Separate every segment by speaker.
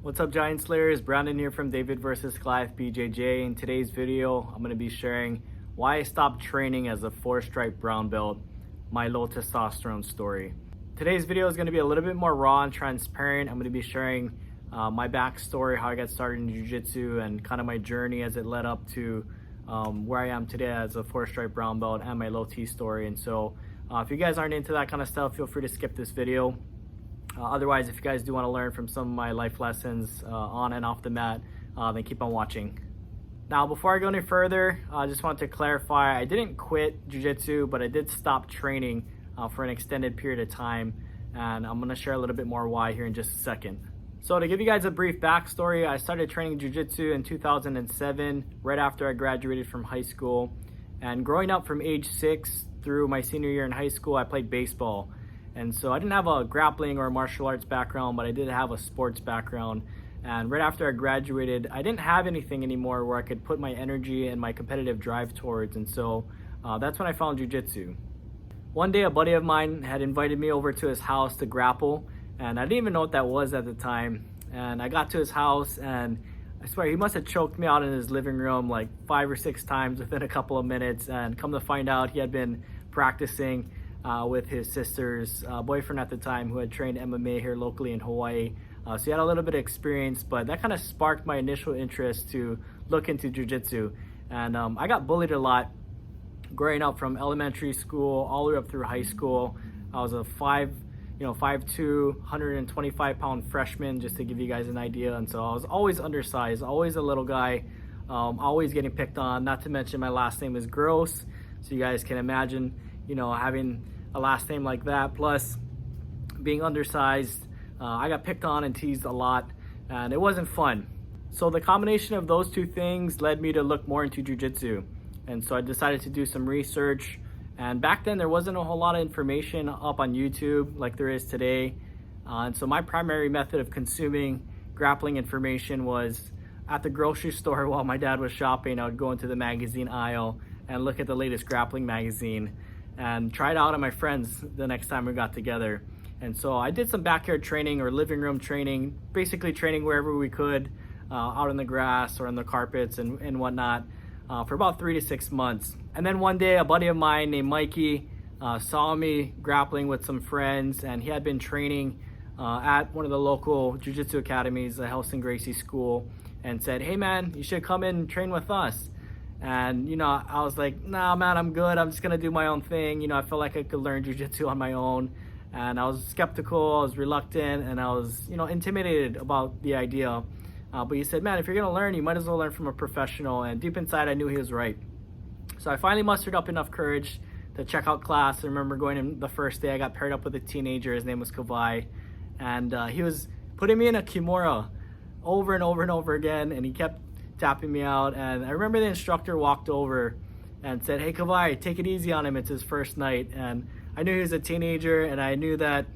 Speaker 1: What's up, Giant Slayers? Brandon here from David vs. Goliath BJJ. In today's video, I'm going to be sharing why I stopped training as a 4-stripe brown belt, my low testosterone story. Today's video is going to be a little bit more raw and transparent. I'm going to be sharing my backstory, how I got started in jiu-jitsu, and kind of my journey as it led up to where I am today as a 4-stripe brown belt, and my low T story. And so if you guys aren't into that kind of stuff, feel free to skip this video. Otherwise, if you guys do want to learn from some of my life lessons on and off the mat, then keep on watching. Now, before I go any further, I just want to clarify, I didn't quit jiu-jitsu, but I did stop training for an extended period of time, and I'm going to share a little bit more why here in just a second. So to give you guys a brief backstory, I started training jiu-jitsu in 2007, right after I graduated from high school. And growing up from age 6 through my senior year in high school, I played baseball. And so I didn't have a grappling or martial arts background, but I did have a sports background. And right after I graduated, I didn't have anything anymore where I could put my energy and my competitive drive towards. And so that's when I found jiu-jitsu. One day, a buddy of mine had invited me over to his house to grapple, and I didn't even know what that was at the time. And I got to his house, and I swear he must have choked me out in his living room like 5 or 6 times within a couple of minutes. And come to find out, he had been practicing with his sister's boyfriend at the time, who had trained MMA here locally in Hawaii. So he had a little bit of experience, but that kind of sparked my initial interest to look into jiu-jitsu. And I got bullied a lot growing up from elementary school all the way up through high school. I was a 5'2", 125-pound freshman, just to give you guys an idea. And so I was always undersized, always a little guy, always getting picked on. Not to mention my last name is Gross, so you guys can imagine, having a last name like that, plus being undersized. I got picked on and teased a lot, and it wasn't fun. So the combination of those two things led me to look more into jiu-jitsu. And so I decided to do some research. And back then there wasn't a whole lot of information up on YouTube like there is today. And so my primary method of consuming grappling information was at the grocery store while my dad was shopping. I would go into the magazine aisle and look at the latest grappling magazine and try it out on my friends the next time we got together. And so I did some backyard training or living room training, basically training wherever we could, out on the grass or on the carpets and whatnot, for about 3 to 6 months. And then one day, a buddy of mine named Mikey saw me grappling with some friends, and he had been training at one of the local jiu-jitsu academies, the Helsing Gracie School, and said, "Hey man, you should come in and train with us." And I was like, "Nah man, I'm good, I'm just gonna do my own thing." I felt like I could learn jiu-jitsu on my own, and I was skeptical, I was reluctant, and I was intimidated about the idea. But he said, "Man, if you're gonna learn, you might as well learn from a professional." And deep inside, I knew he was right. So I finally mustered up enough courage to check out class. I remember going in the first day, I got paired up with a teenager. His name was Kawai, and he was putting me in a kimura over and over and over again, and he kept tapping me out. And I remember the instructor walked over and said, "Hey Kawai, take it easy on him, it's his first night." And I knew he was a teenager, and I knew that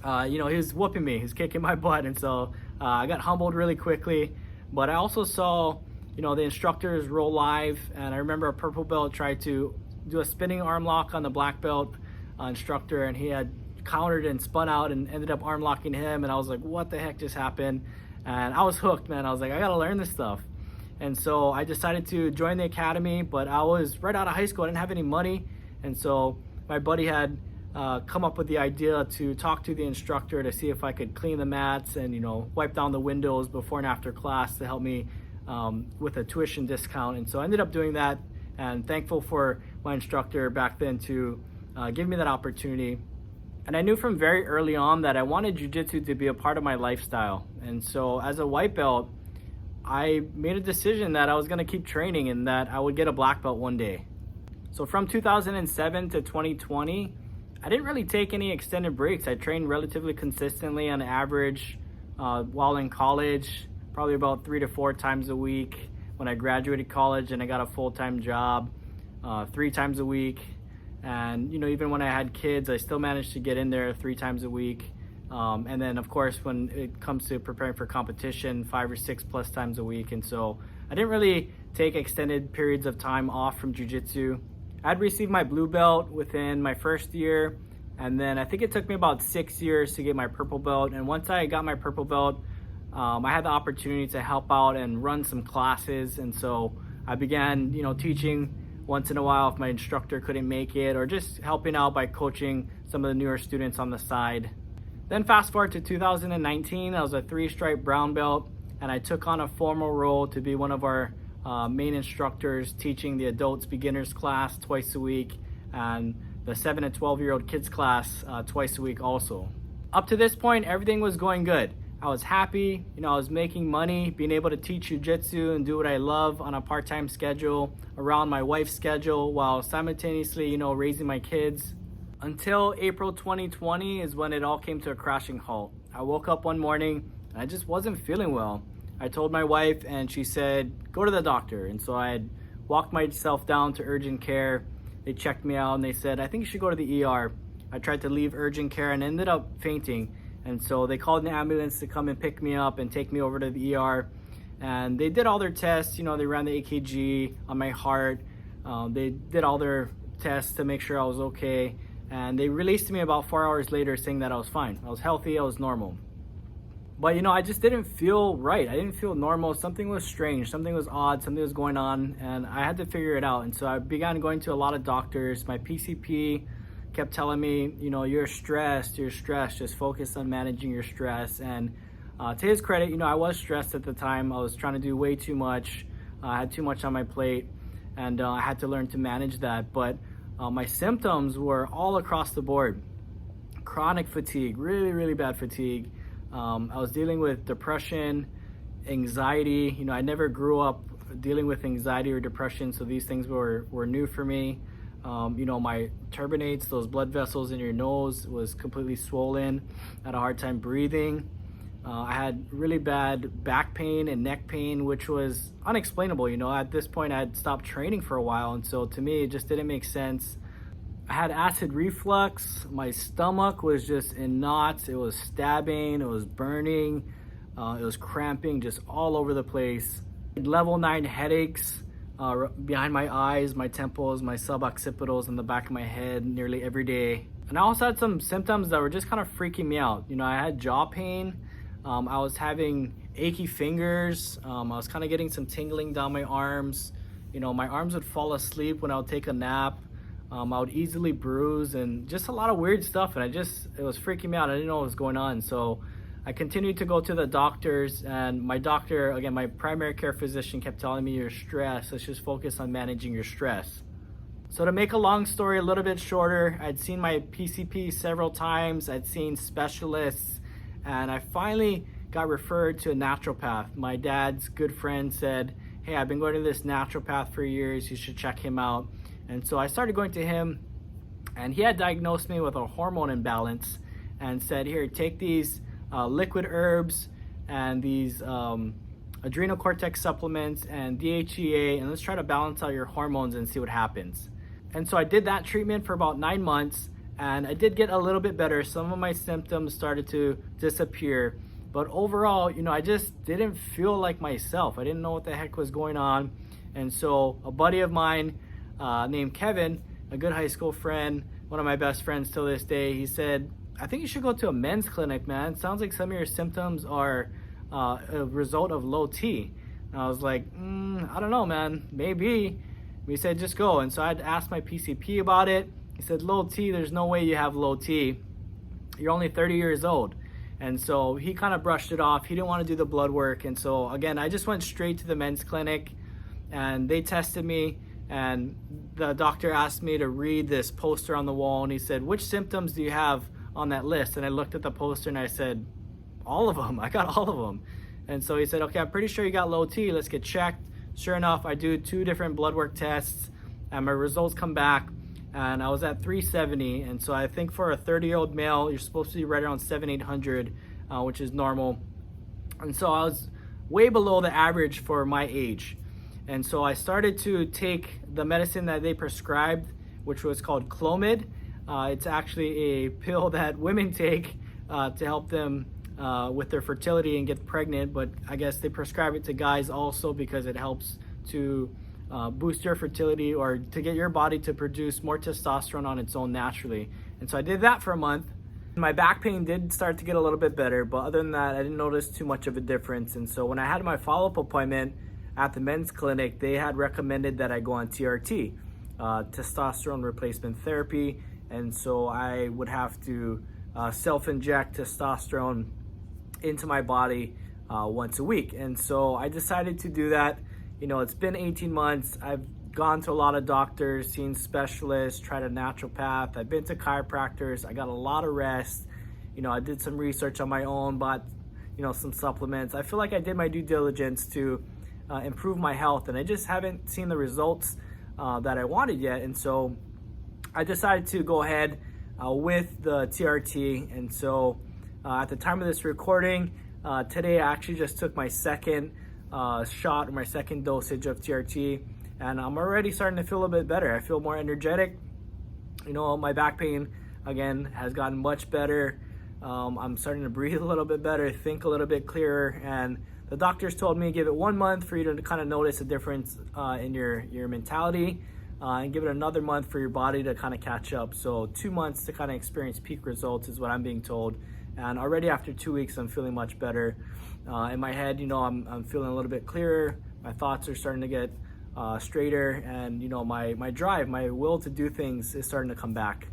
Speaker 1: he was whooping me, he was kicking my butt. And so I got humbled really quickly. But I also saw the instructors roll live, and I remember a purple belt tried to do a spinning arm lock on the black belt instructor, and he had countered and spun out and ended up arm locking him. And I was like, what the heck just happened? And I was hooked, man. I was like, I gotta learn this stuff. And so I decided to join the academy, but I was right out of high school, I didn't have any money. And so my buddy had come up with the idea to talk to the instructor to see if I could clean the mats and wipe down the windows before and after class to help me with a tuition discount. And so I ended up doing that, and thankful for my instructor back then to give me that opportunity. And I knew from very early on that I wanted jiu-jitsu to be a part of my lifestyle. And so as a white belt, I made a decision that I was going to keep training and that I would get a black belt one day. So from 2007 to 2020, I didn't really take any extended breaks. I trained relatively consistently on average while in college, probably about 3 to 4 times a week. When I graduated college and I got a full-time job, 3 times a week. And even when I had kids, I still managed to get in there 3 times a week. And then of course, when it comes to preparing for competition, 5 or 6 plus times a week. And so I didn't really take extended periods of time off from jiu-jitsu. I'd received my blue belt within my first year, and then I think it took me about 6 years to get my purple belt. And once I got my purple belt, I had the opportunity to help out and run some classes, and so I began, teaching once in a while if my instructor couldn't make it, or just helping out by coaching some of the newer students on the side. Then fast forward to 2019, I was a 3-stripe brown belt, and I took on a formal role to be one of our main instructors, teaching the adults beginners class twice a week and the 7 and 12-year-old kids class twice a week also. Up to this point, everything was going good. I was happy, I was making money, being able to teach jiu-jitsu and do what I love on a part-time schedule around my wife's schedule while simultaneously, raising my kids. Until April 2020 is when it all came to a crashing halt. I woke up one morning and I just wasn't feeling well. I told my wife and she said, go to the doctor. And so I had walked myself down to urgent care. They checked me out and they said, I think you should go to the ER. I tried to leave urgent care and ended up fainting. And so they called an ambulance to come and pick me up and take me over to the ER. And they did all their tests, they ran the EKG on my heart. They did all their tests to make sure I was okay. And they released me about 4 hours later saying that I was fine. I was healthy, I was normal. But I just didn't feel right. I didn't feel normal. Something was strange, something was odd, something was going on, and I had to figure it out. And so I began going to a lot of doctors. My PCP kept telling me, you're stressed, just focus on managing your stress. And to his credit, I was stressed at the time. I was trying to do way too much. I had too much on my plate, and I had to learn to manage that. But my symptoms were all across the board. Chronic fatigue, really, really bad fatigue. I was dealing with depression, anxiety. I never grew up dealing with anxiety or depression, so these things were new for me. My turbinates, those blood vessels in your nose, was completely swollen. I had a hard time breathing. I had really bad back pain and neck pain, which was unexplainable. At this point I had stopped training for a while, and so to me it just didn't make sense. I had acid reflux. My stomach was just in knots. It was stabbing, it was burning, it was cramping just all over the place. Level 9 headaches behind my eyes, my temples, my suboccipitals, and the back of my head nearly every day. And I also had some symptoms that were just kind of freaking me out. I had jaw pain. I was having achy fingers. I was kind of getting some tingling down my arms. My arms would fall asleep when I would take a nap. I would easily bruise, and just a lot of weird stuff. And it was freaking me out. I didn't know what was going on. So I continued to go to the doctors, and my doctor, again, my primary care physician, kept telling me you're stressed. Let's just focus on managing your stress. So to make a long story a little bit shorter, I'd seen my PCP several times. I'd seen specialists, and I finally got referred to a naturopath. My dad's good friend said, hey, I've been going to this naturopath for years. You should check him out. And so I started going to him, and he had diagnosed me with a hormone imbalance and said, here, take these liquid herbs and these adrenal cortex supplements and DHEA, and let's try to balance out your hormones and see what happens. And so I did that treatment for about 9 months, and I did get a little bit better. Some of my symptoms started to disappear, but overall, I just didn't feel like myself. I didn't know what the heck was going on. And so a buddy of mine named Kevin, a good high school friend, one of my best friends till this day, he said, I think you should go to a men's clinic, man. It sounds like some of your symptoms are a result of low T. And I was like, I don't know, man, maybe. He said, just go. And so I'd asked my PCP about it. He said, low T, there's no way you have low T. You're only 30 years old. And so he kind of brushed it off. He didn't want to do the blood work. And so again, I just went straight to the men's clinic, and they tested me, and the doctor asked me to read this poster on the wall, and he said, which symptoms do you have on that list? And I looked at the poster and I said, all of them. I got all of them. And so he said, okay, I'm pretty sure you got low T. Let's get checked. Sure enough, I do 2 different blood work tests, and my results come back, and I was at 370. And so I think for a 30-year-old male, you're supposed to be right around 700-800, which is normal. And so I was way below the average for my age. And so I started to take the medicine that they prescribed, which was called Clomid. It's actually a pill that women take to help them with their fertility and get pregnant, but I guess they prescribe it to guys also because it helps to boost your fertility or to get your body to produce more testosterone on its own naturally. And so I did that for a month, My back pain did start to get a little bit better, but other than that, I didn't notice too much of a difference. And so when I had my follow-up appointment at the men's clinic, they had recommended that I go on TRT, testosterone replacement therapy. And so I would have to self-inject testosterone into my body once a week. And so I decided to do that. You know, it's been 18 months. I've gone to a lot of doctors, seen specialists, tried a naturopath. I've been to chiropractors. I got a lot of rest. You know, I did some research on my own, bought, you know, some supplements. I feel like I did my due diligence to improve my health, and I just haven't seen the results that I wanted yet. And so I decided to go ahead with the TRT. And so at the time of this recording, today I actually just took my second shot or my second dosage of TRT, and I'm already starting to feel a little bit better. I feel more energetic. You know, my back pain again has gotten much better. I'm starting to breathe a little bit better, think a little bit clearer, and the doctors told me give it 1 month for you to kind of notice a difference in your mentality, and give it another month for your body to kind of catch up. So 2 months to kind of experience peak results is what I'm being told. And already after 2 weeks, I'm feeling much better. In my head, you know, I'm feeling a little bit clearer. My thoughts are starting to get straighter, and you know, my drive, my will to do things is starting to come back.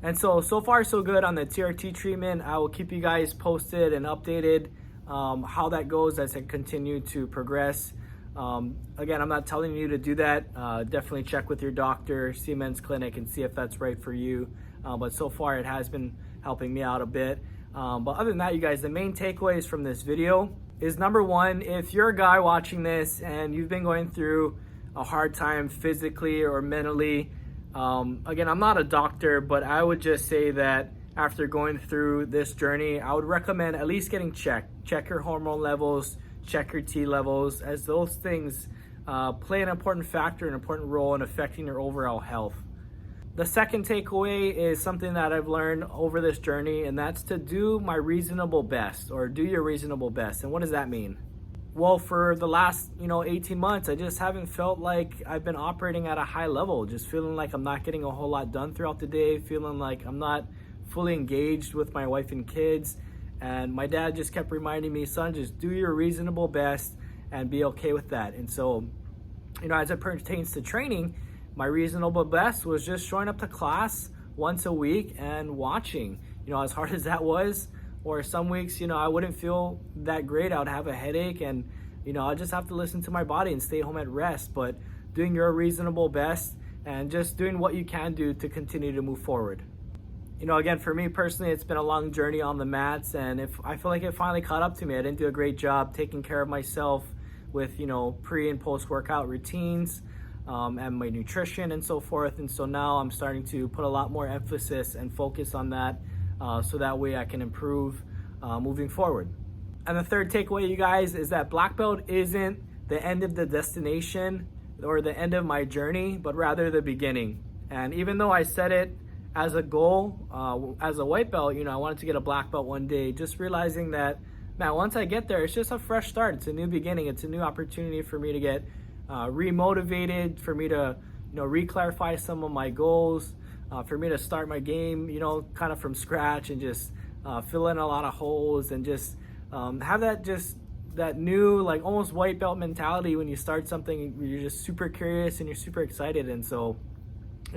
Speaker 1: And so far so good on the TRT treatment. I will keep you guys posted and updated how that goes as I continue to progress. Again, I'm not telling you to do that. Definitely check with your doctor, see a men's clinic, and see if that's right for you. But so far it has been helping me out a bit. But other than that, you guys, the main takeaways from this video is, number one, if you're a guy watching this and you've been going through a hard time physically or mentally, again, I'm not a doctor, but I would just say that after going through this journey, I would recommend at least getting checked. Check your hormone levels, check your T levels, as those things play an important factor, an important role in affecting your overall health. The second takeaway is something that I've learned over this journey, and that's to do my reasonable best, or do your reasonable best. And what does that mean? Well, for the last 18 months, I just haven't felt like I've been operating at a high level, just feeling like I'm not getting a whole lot done throughout the day, feeling like I'm not fully engaged with my wife and kids. And my dad just kept reminding me, son, just do your reasonable best and be okay with that. And so, as it pertains to training, my reasonable best was just showing up to class once a week and watching. As hard as that was, or some weeks, I wouldn't feel that great. I would have a headache, and, I just have to listen to my body and stay home at rest. But doing your reasonable best and just doing what you can do to continue to move forward. Again, for me personally, it's been a long journey on the mats, and if I feel like it finally caught up to me. I didn't do a great job taking care of myself with, pre and post workout routines, and my nutrition and so forth. And so now I'm starting to put a lot more emphasis and focus on that, so that way I can improve moving forward. And the third takeaway, you guys, is that black belt isn't the end of the destination or the end of my journey, but rather the beginning. And even though I set it as a goal, as a white belt, I wanted to get a black belt one day, just realizing that, man, once I get there, it's just a fresh start. It's a new beginning. It's a new opportunity for me to get remotivated, for me to, re-clarify some of my goals, for me to start my game, kind of from scratch, and just fill in a lot of holes, and just have that new, like, almost white belt mentality. When you start something, you're just super curious and you're super excited. And so,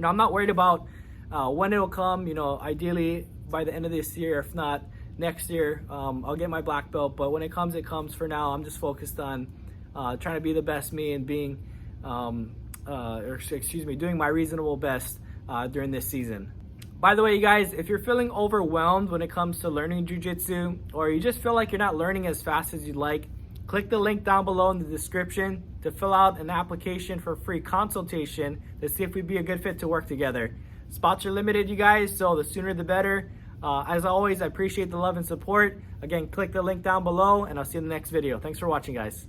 Speaker 1: I'm not worried about when it'll come. Ideally by the end of this year, if not next year, I'll get my black belt. But when it comes, it comes. For now, I'm just focused on trying to be the best me and being, doing my reasonable best during this season. By the way, you guys, if you're feeling overwhelmed when it comes to learning jiu-jitsu, or you just feel like you're not learning as fast as you'd like, click the link down below in the description to fill out an application for a free consultation to see if we'd be a good fit to work together. Spots are limited, you guys, so the sooner the better. As always, I appreciate the love and support. Again, click the link down below, and I'll see you in the next video. Thanks for watching, guys.